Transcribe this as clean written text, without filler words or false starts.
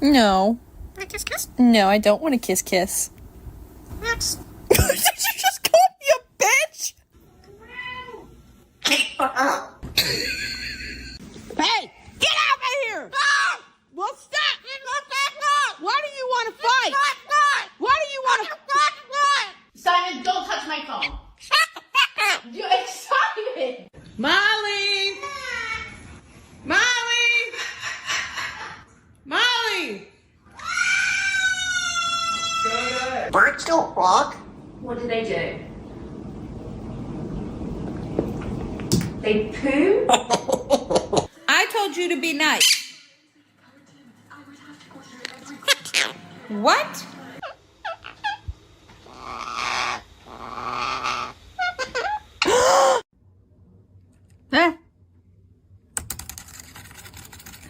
No. Want to kiss kiss? No, I don't want to kiss kiss. That's... Did you just call me a bitch? Hey, get out of here! Ah! Well, stop! Why do you want to fight? Why do you want to... Simon, don't touch my phone. You're excited. Molly! Molly! Molly! Birds don't rock. What do they do? They poo? I told you to be nice. What?